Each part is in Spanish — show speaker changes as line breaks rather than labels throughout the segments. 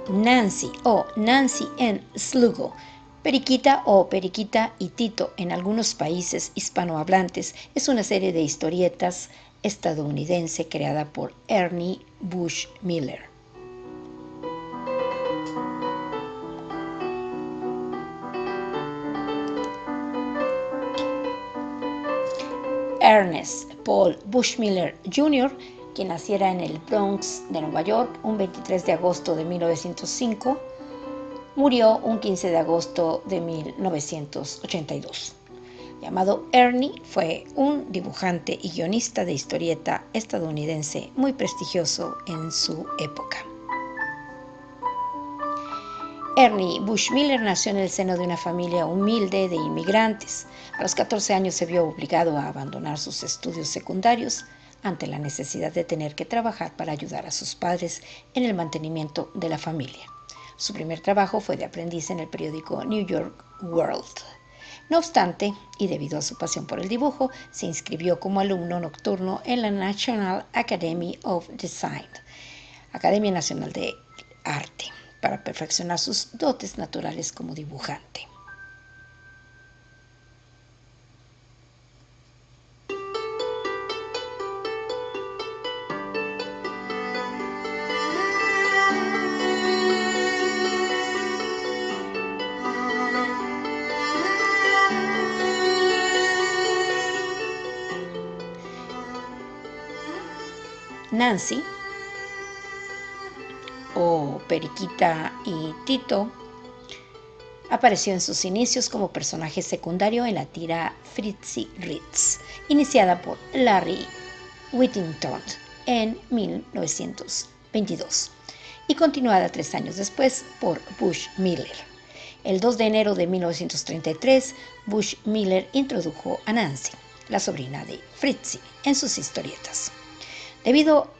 Nancy o Nancy N. Slugo, Periquita o Periquita y Tito en algunos países hispanohablantes, es una serie de historietas estadounidense creada por Ernie Bush Miller. Ernest Paul Bushmiller Jr., quien naciera en el Bronx de Nueva York un 23 de agosto de 1905, murió un 15 de agosto de 1982. Llamado Ernie, fue un dibujante y guionista de historieta estadounidense muy prestigioso en su época. Ernie Bushmiller nació en el seno de una familia humilde de inmigrantes. A los 14 años se vio obligado a abandonar sus estudios secundarios ante la necesidad de tener que trabajar para ayudar a sus padres en el mantenimiento de la familia. Su primer trabajo fue de aprendiz en el periódico New York World. No obstante, y debido a su pasión por el dibujo, se inscribió como alumno nocturno en la National Academy of Design, Academia Nacional de Arte, para perfeccionar sus dotes naturales como dibujante. Nancy o Periquita y Tito apareció en sus inicios como personaje secundario en la tira Fritzy Ritz, iniciada por Larry Whittington en 1922 y continuada 3 años después por Bush Miller. El 2 de enero de 1933, Bush Miller introdujo a Nancy, la sobrina de Fritzy, en sus historietas. Debido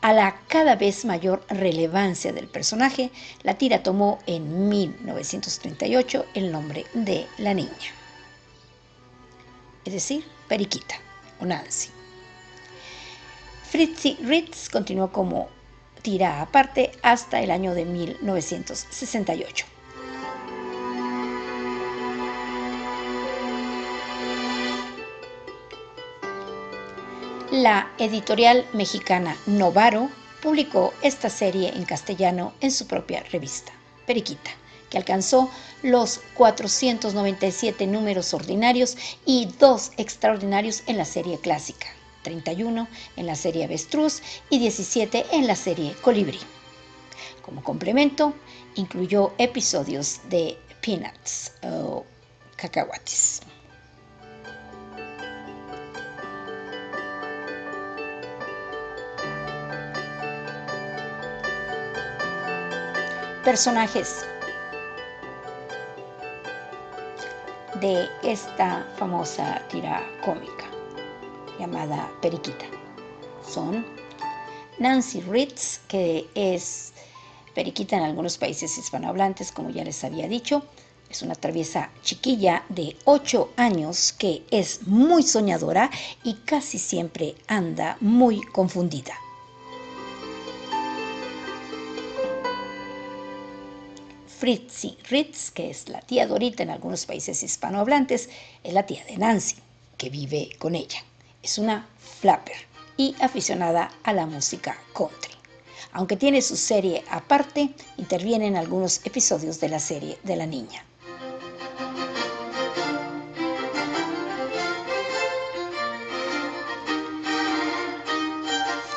a la cada vez mayor relevancia del personaje, la tira tomó en 1938 el nombre de la niña, es decir, Periquita o Nancy. Fritzy Ritz continuó como tira aparte hasta el año de 1968. La editorial mexicana Novaro publicó esta serie en castellano en su propia revista, Periquita, que alcanzó los 497 números ordinarios y 2 extraordinarios en la serie clásica, 31 en la serie Avestruz y 17 en la serie Colibrí. Como complemento, incluyó episodios de Peanuts o Cacahuates. Personajes de esta famosa tira cómica llamada Periquita son Nancy Ritz, que es Periquita en algunos países hispanohablantes, como ya les había dicho. Es una traviesa chiquilla de 8 años que es muy soñadora y casi siempre anda muy confundida. Fritzy Ritz, que es la tía Dorita en algunos países hispanohablantes, es la tía de Nancy, que vive con ella. Es una flapper y aficionada a la música country. Aunque tiene su serie aparte, interviene en algunos episodios de la serie de la niña.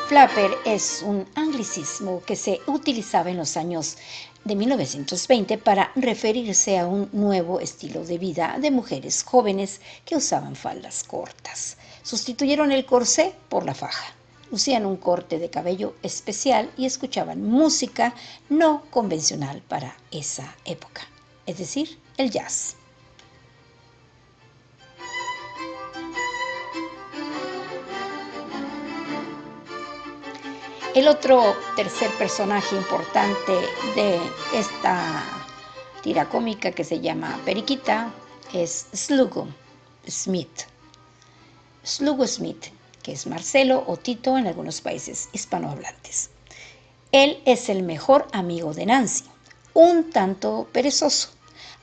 Flapper es un anglicismo que se utilizaba en los años de 1920 para referirse a un nuevo estilo de vida de mujeres jóvenes que usaban faldas cortas. Sustituyeron el corsé por la faja. Lucían un corte de cabello especial y escuchaban música no convencional para esa época, es decir, el jazz. El otro tercer personaje importante de esta tira cómica, que se llama Periquita, es Slugo Smith. Slugo Smith, que es Marcelo o Tito en algunos países hispanohablantes. Él es el mejor amigo de Nancy, un tanto perezoso.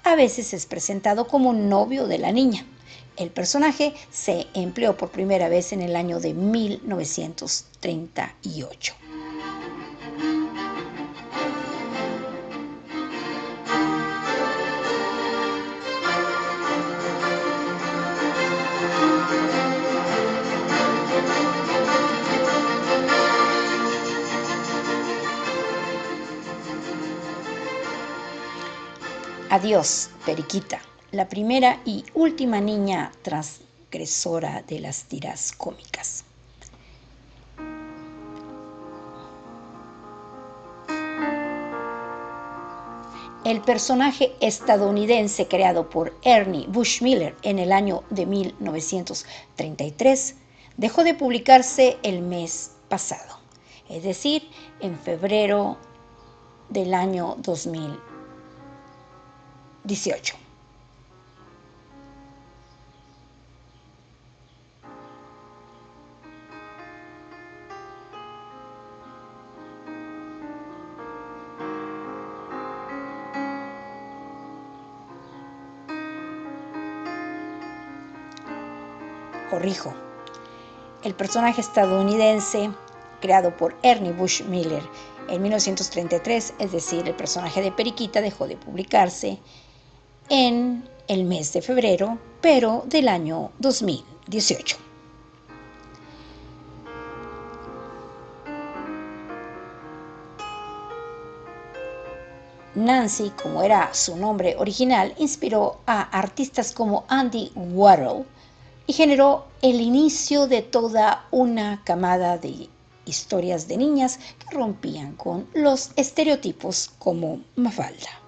A veces es presentado como novio de la niña. El personaje se empleó por primera vez en el año de 1938. Adiós, Periquita, la primera y última niña transgresora de las tiras cómicas. El personaje estadounidense creado por Ernie Bushmiller en el año de 1933 dejó de publicarse el mes pasado, es decir, en febrero del año 2018. Corrijo, el personaje estadounidense creado por Ernie Bushmiller en 1933, es decir, el personaje de Periquita, dejó de publicarse en el mes de febrero, pero del año 2018. Nancy, como era su nombre original, inspiró a artistas como Andy Warhol y generó el inicio de toda una camada de historias de niñas que rompían con los estereotipos como Mafalda.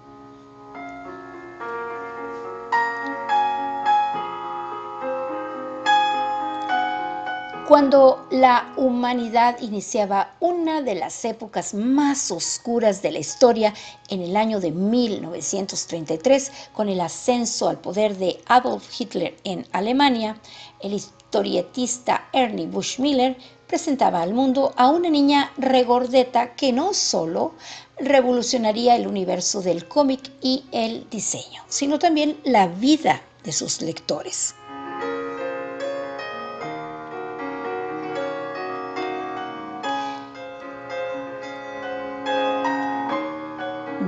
Cuando la humanidad iniciaba una de las épocas más oscuras de la historia en el año de 1933, con el ascenso al poder de Adolf Hitler en Alemania, el historietista Ernie Bushmiller presentaba al mundo a una niña regordeta que no solo revolucionaría el universo del cómic y el diseño, sino también la vida de sus lectores.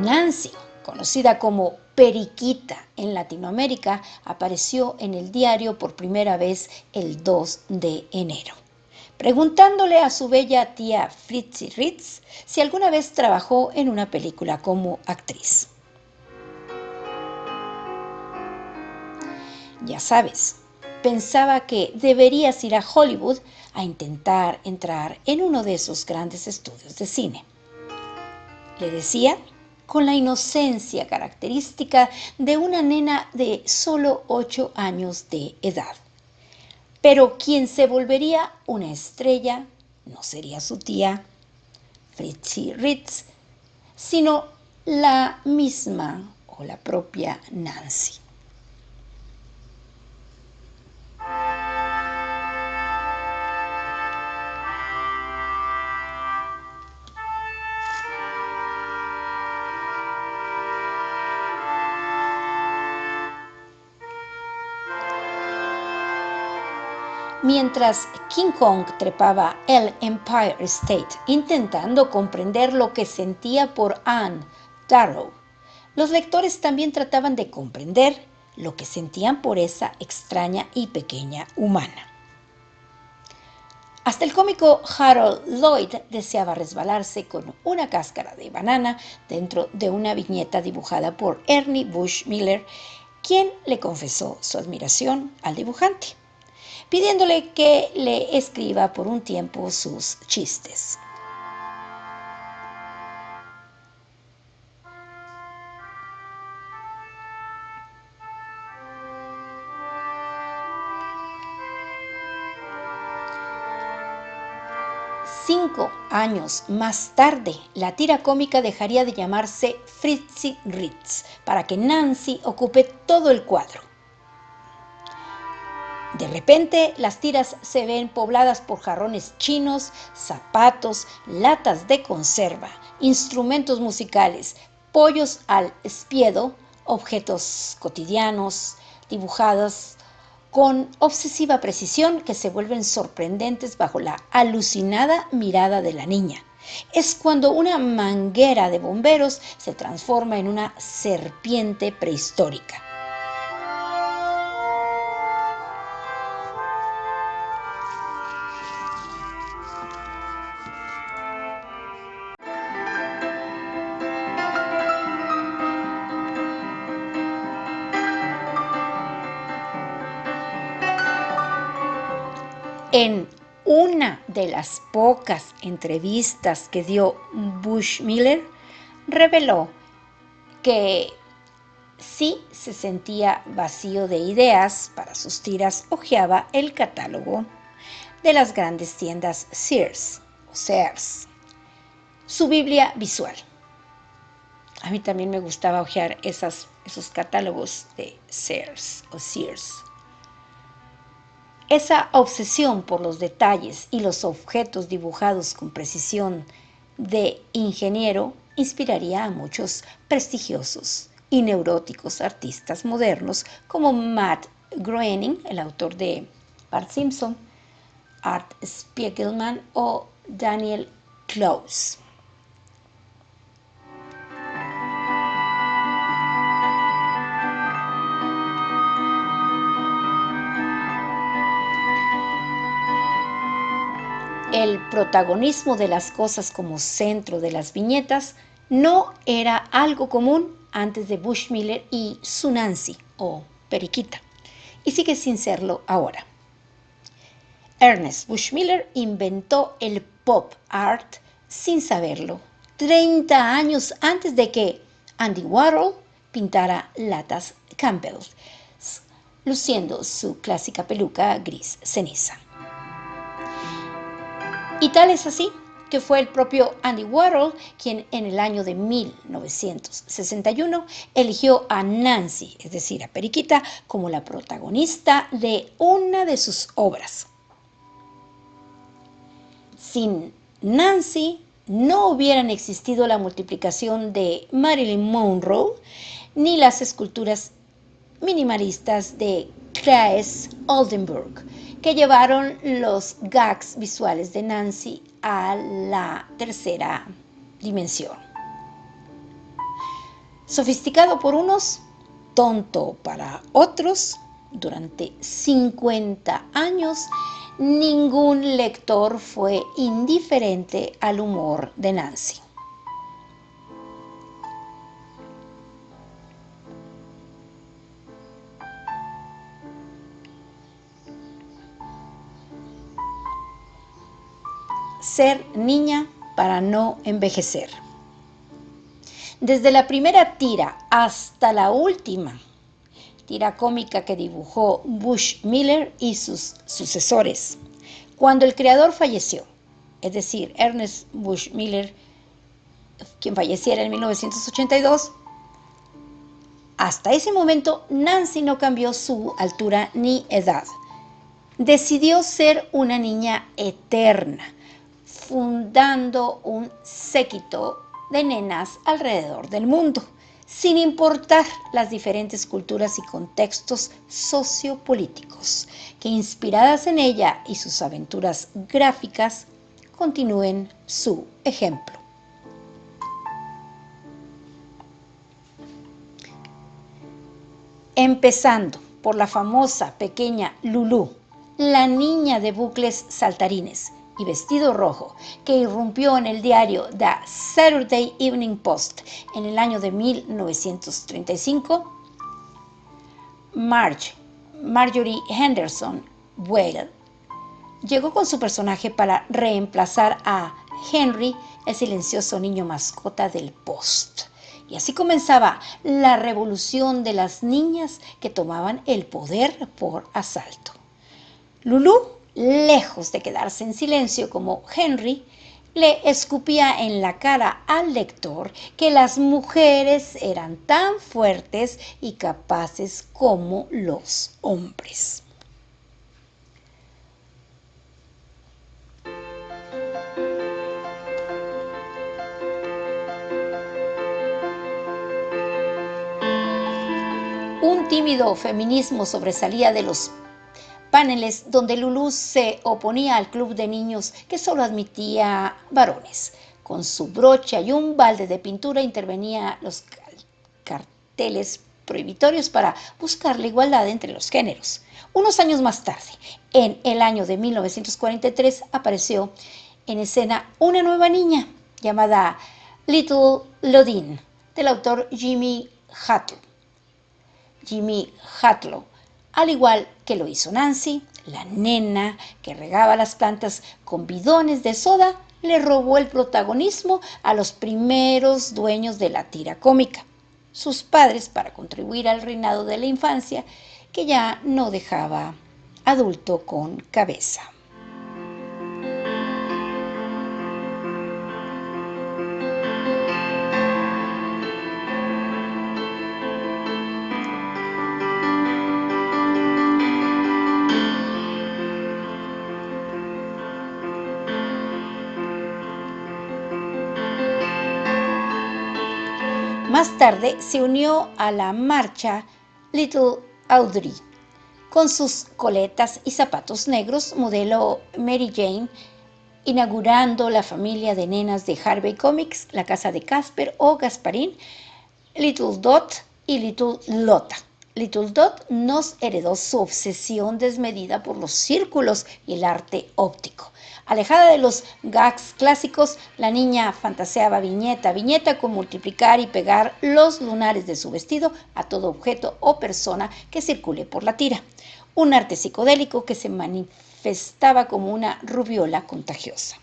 Nancy, conocida como Periquita en Latinoamérica, apareció en el diario por primera vez el 2 de enero, preguntándole a su bella tía Fritzi Ritz si alguna vez trabajó en una película como actriz. Ya sabes, pensaba que deberías ir a Hollywood a intentar entrar en uno de esos grandes estudios de cine. Le decía con la inocencia característica de una nena de solo 8 años de edad. Pero quien se volvería una estrella no sería su tía Fritzi Ritz, sino la misma o la propia Nancy. Mientras King Kong trepaba el Empire State intentando comprender lo que sentía por Anne Darrow, los lectores también trataban de comprender lo que sentían por esa extraña y pequeña humana. Hasta el cómico Harold Lloyd deseaba resbalarse con una cáscara de banana dentro de una viñeta dibujada por Ernie Bushmiller, quien le confesó su admiración al dibujante, pidiéndole que le escriba por un tiempo sus chistes. Cinco años más tarde, la tira cómica dejaría de llamarse Fritzi Ritz para que Nancy ocupe todo el cuadro. De repente, las tiras se ven pobladas por jarrones chinos, zapatos, latas de conserva, instrumentos musicales, pollos al espiedo, objetos cotidianos, dibujados con obsesiva precisión que se vuelven sorprendentes bajo la alucinada mirada de la niña. Es cuando una manguera de bomberos se transforma en una serpiente prehistórica. En una de las pocas entrevistas que dio Bushmiller, reveló que sí se sentía vacío de ideas para sus tiras, hojeaba el catálogo de las grandes tiendas Sears o Sears, su Biblia visual. A mí también me gustaba hojear esos catálogos de Sears o Sears. Esa obsesión por los detalles y los objetos dibujados con precisión de ingeniero inspiraría a muchos prestigiosos y neuróticos artistas modernos como Matt Groening, el autor de Bart Simpson, Art Spiegelman o Daniel Clowes. El protagonismo de las cosas como centro de las viñetas no era algo común antes de Bushmiller y su Nancy, o Periquita, y sigue sin serlo ahora. Ernest Bushmiller inventó el pop art sin saberlo, 30 años antes de que Andy Warhol pintara latas Campbell, luciendo su clásica peluca gris ceniza. Y tal es así que fue el propio Andy Warhol quien en el año de 1961 eligió a Nancy, es decir, a Periquita, como la protagonista de una de sus obras. Sin Nancy no hubieran existido la multiplicación de Marilyn Monroe ni las esculturas minimalistas de Claes Oldenburg, que llevaron los gags visuales de Nancy a la tercera dimensión. Sofisticado por unos, tonto para otros, durante 50 años, ningún lector fue indiferente al humor de Nancy. Ser niña para no envejecer. Desde la primera tira hasta la última tira cómica que dibujó Bushmiller y sus sucesores, cuando el creador falleció, es decir, Ernest Bushmiller, quien falleciera en 1982, hasta ese momento Nancy no cambió su altura ni edad. Decidió ser una niña eterna, fundando un séquito de nenas alrededor del mundo, sin importar las diferentes culturas y contextos sociopolíticos, que inspiradas en ella y sus aventuras gráficas, continúen su ejemplo. Empezando por la famosa pequeña Lulú, la niña de bucles saltarines y vestido rojo, que irrumpió en el diario The Saturday Evening Post en el año de 1935, Marjorie Henderson Whale llegó con su personaje para reemplazar a Henry, el silencioso niño mascota del Post. Y así comenzaba la revolución de las niñas que tomaban el poder por asalto. Lulú, lejos de quedarse en silencio como Henry, le escupía en la cara al lector que las mujeres eran tan fuertes y capaces como los hombres. tímido feminismo sobresalía de los paneles donde Lulú se oponía al club de niños que solo admitía varones. Con su brocha y un balde de pintura intervenía los carteles prohibitorios para buscar la igualdad entre los géneros. Unos años más tarde, en el año de 1943, apareció en escena una nueva niña llamada Little Lodin, del autor Jimmy Hatlo, al igual que lo hizo Nancy, la nena que regaba las plantas con bidones de soda, le robó el protagonismo a los primeros dueños de la tira cómica, sus padres, para contribuir al reinado de la infancia que ya no dejaba adulto con cabeza. Más tarde se unió a la marcha Little Audrey, con sus coletas y zapatos negros, modelo Mary Jane, inaugurando la familia de nenas de Harvey Comics, la casa de Casper o Gasparín, Little Dot y Little Lotta. Little Dot nos heredó su obsesión desmedida por los círculos y el arte óptico. Alejada de los gags clásicos, la niña fantaseaba viñeta a viñeta con multiplicar y pegar los lunares de su vestido a todo objeto o persona que circule por la tira. Un arte psicodélico que se manifestaba como una rubiola contagiosa.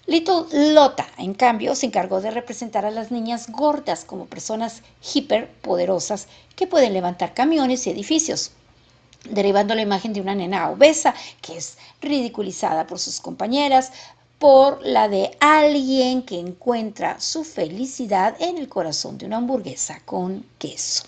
Little Lotta, en cambio, se encargó de representar a las niñas gordas como personas hiperpoderosas que pueden levantar camiones y edificios, derivando la imagen de una nena obesa que es ridiculizada por sus compañeras, por la de alguien que encuentra su felicidad en el corazón de una hamburguesa con queso.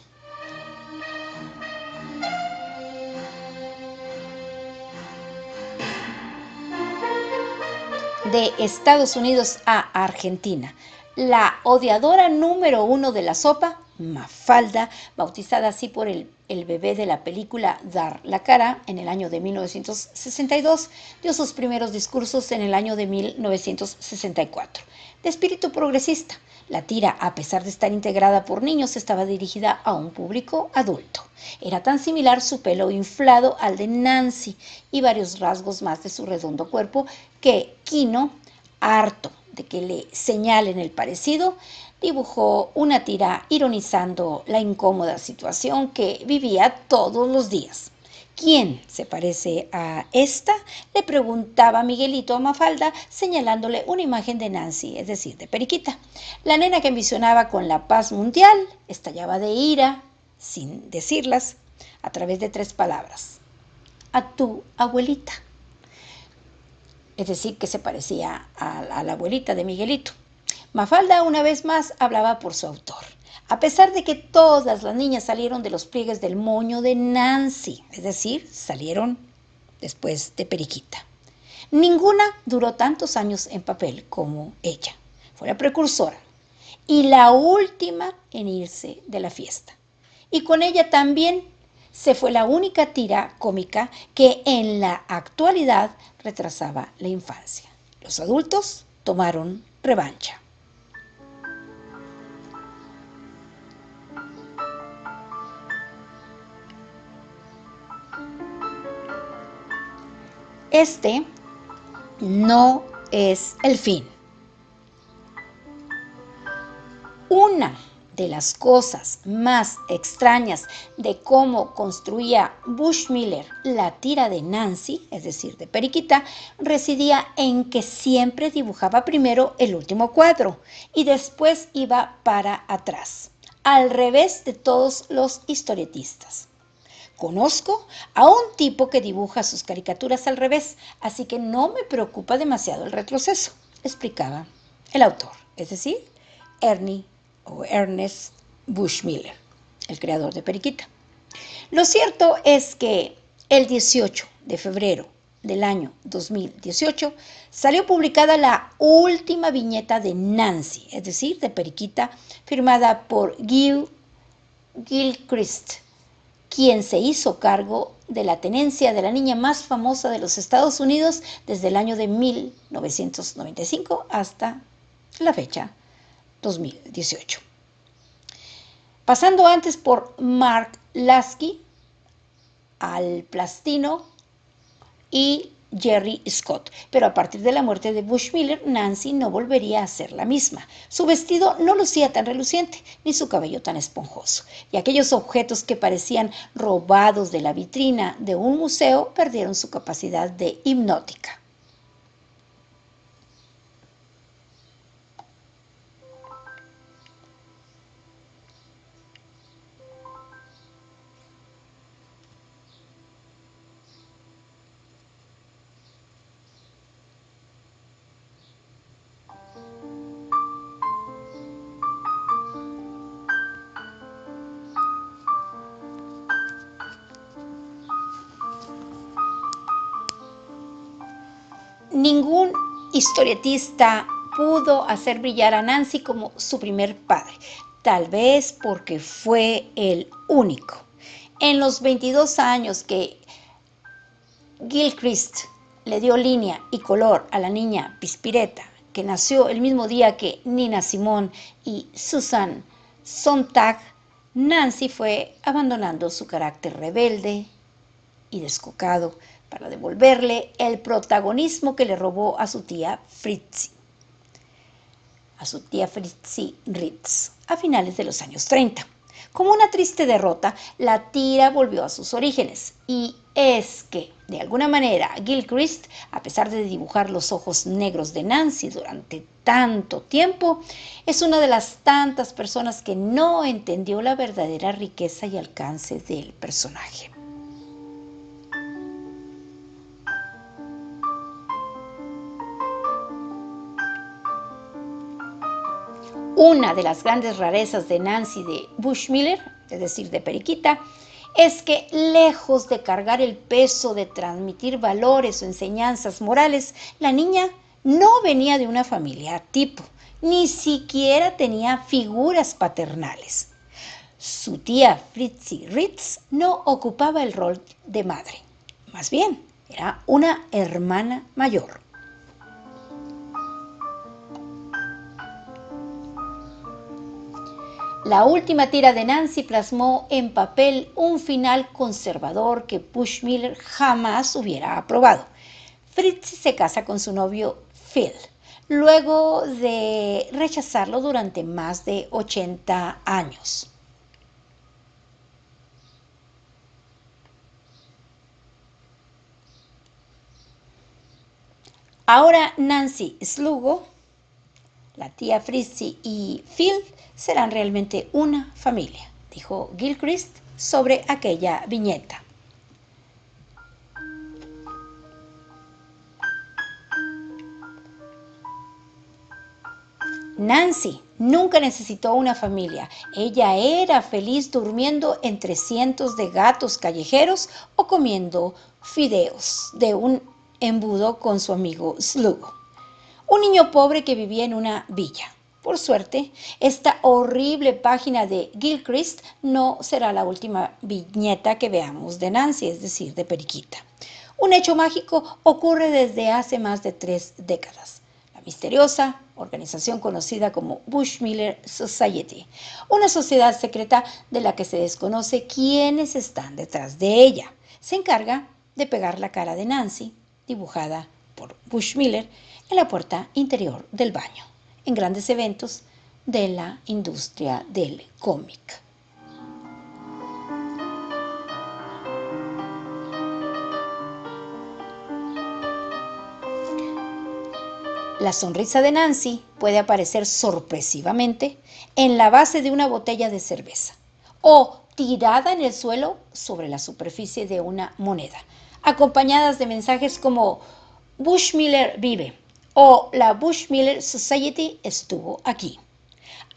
De Estados Unidos a Argentina, la odiadora número 1 de la sopa, Mafalda, bautizada así por el bebé de la película Dar la Cara en el año de 1962, dio sus primeros discursos en el año de 1964. De espíritu progresista, la tira, a pesar de estar integrada por niños, estaba dirigida a un público adulto. Era tan similar su pelo inflado al de Nancy y varios rasgos más de su redondo cuerpo que Quino, harto de que le señalen el parecido, dibujó una tira ironizando la incómoda situación que vivía todos los días. ¿Quién se parece a esta?, le preguntaba Miguelito a Mafalda, señalándole una imagen de Nancy, es decir, de Periquita. La nena, que ambicionaba con la paz mundial, estallaba de ira, sin decirlas, a través de 3 palabras: a tu abuelita. Es decir, que se parecía a la abuelita de Miguelito. Mafalda, una vez más, hablaba por su autor. A pesar de que todas las niñas salieron de los pliegues del moño de Nancy, es decir, salieron después de Periquita, ninguna duró tantos años en papel como ella. Fue la precursora y la última en irse de la fiesta. Y con ella también se fue la única tira cómica que en la actualidad retrasaba la infancia. Los adultos tomaron revancha. Este no es el fin. Una de las cosas más extrañas de cómo construía Bushmiller la tira de Nancy, es decir, de Periquita, residía en que siempre dibujaba primero el último cuadro y después iba para atrás, al revés de todos los historietistas. Conozco a un tipo que dibuja sus caricaturas al revés, así que no me preocupa demasiado el retroceso, explicaba el autor, es decir, Ernest Bushmiller, el creador de Periquita. Lo cierto es que el 18 de febrero del año 2018 salió publicada la última viñeta de Nancy, es decir, de Periquita, firmada por Gil Christ, quien se hizo cargo de la tenencia de la niña más famosa de los Estados Unidos desde el año de 1995 hasta la fecha 2018. Pasando antes por Mark Lasky, Al Plastino y Jerry Scott. Pero a partir de la muerte de Bushmiller, Nancy no volvería a ser la misma. Su vestido no lucía tan reluciente, ni su cabello tan esponjoso, y aquellos objetos que parecían robados de la vitrina de un museo perdieron su capacidad de hipnótica. Ningún historietista pudo hacer brillar a Nancy como su primer padre, tal vez porque fue el único. En los 22 años que Gilchrist le dio línea y color a la niña Pispireta, que nació el mismo día que Nina Simone y Susan Sontag, Nancy fue abandonando su carácter rebelde y descocado para devolverle el protagonismo que le robó a su tía Fritzi Ritz, a finales de los años 30. Como una triste derrota, la tira volvió a sus orígenes, y es que, de alguna manera, Gilchrist, a pesar de dibujar los ojos negros de Nancy durante tanto tiempo, es una de las tantas personas que no entendió la verdadera riqueza y alcance del personaje. Una de las grandes rarezas de Nancy de Bushmiller, es decir, de Periquita, es que lejos de cargar el peso de transmitir valores o enseñanzas morales, la niña no venía de una familia tipo, ni siquiera tenía figuras paternales. Su tía Fritzi Ritz no ocupaba el rol de madre, más bien era una hermana mayor. La última tira de Nancy plasmó en papel un final conservador que Bushmiller jamás hubiera aprobado. Fritz se casa con su novio Phil, luego de rechazarlo durante más de 80 años. Ahora Nancy Slugo, la tía Fritzi y Phil serán realmente una familia, dijo Gilchrist sobre aquella viñeta. Nancy nunca necesitó una familia. Ella era feliz durmiendo entre cientos de gatos callejeros o comiendo fideos de un embudo con su amigo Slugo, un niño pobre que vivía en una villa. Por suerte, esta horrible página de Gilchrist no será la última viñeta que veamos de Nancy, es decir, de Periquita. Un hecho mágico ocurre desde hace más de 3 décadas. La misteriosa organización conocida como Bushmiller Society, una sociedad secreta de la que se desconoce quiénes están detrás de ella, se encarga de pegar la cara de Nancy, dibujada por Bushmiller, en la puerta interior del baño, en grandes eventos de la industria del cómic. La sonrisa de Nancy puede aparecer sorpresivamente en la base de una botella de cerveza o tirada en el suelo sobre la superficie de una moneda, acompañadas de mensajes como Bushmiller vive o la Bushmiller Society estuvo aquí.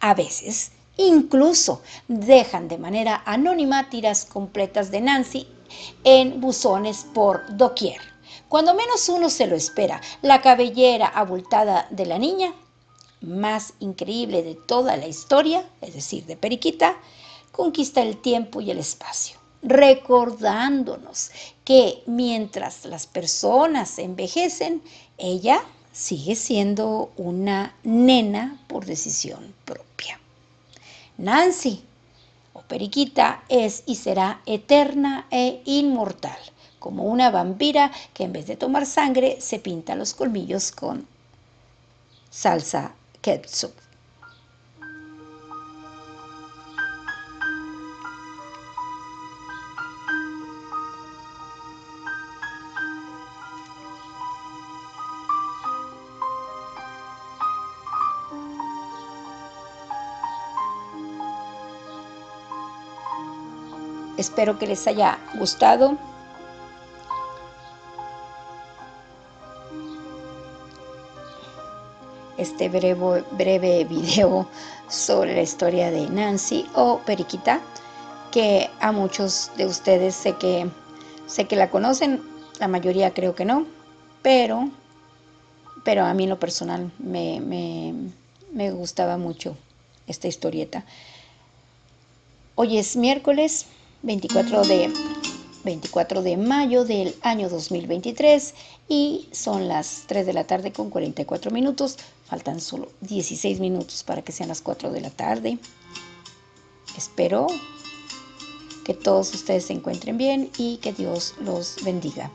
A veces, incluso dejan de manera anónima tiras completas de Nancy en buzones por doquier. Cuando menos uno se lo espera, la cabellera abultada de la niña, más increíble de toda la historia, es decir, de Periquita, conquista el tiempo y el espacio. recordándonos que mientras las personas envejecen, ella sigue siendo una nena por decisión propia. Nancy, o Periquita, es y será eterna e inmortal, como una vampira que en vez de tomar sangre se pinta los colmillos con salsa ketchup. Espero que les haya gustado. Este breve video sobre la historia de Nancy o Periquita, que a muchos de ustedes sé que la conocen, la mayoría creo que no, pero a mí en lo personal me gustaba mucho esta historieta. Hoy es miércoles 24 de mayo del año 2023 y son las 3 de la tarde con 44 minutos. Faltan solo 16 minutos para que sean las 4 de la tarde. Espero que todos ustedes se encuentren bien y que Dios los bendiga.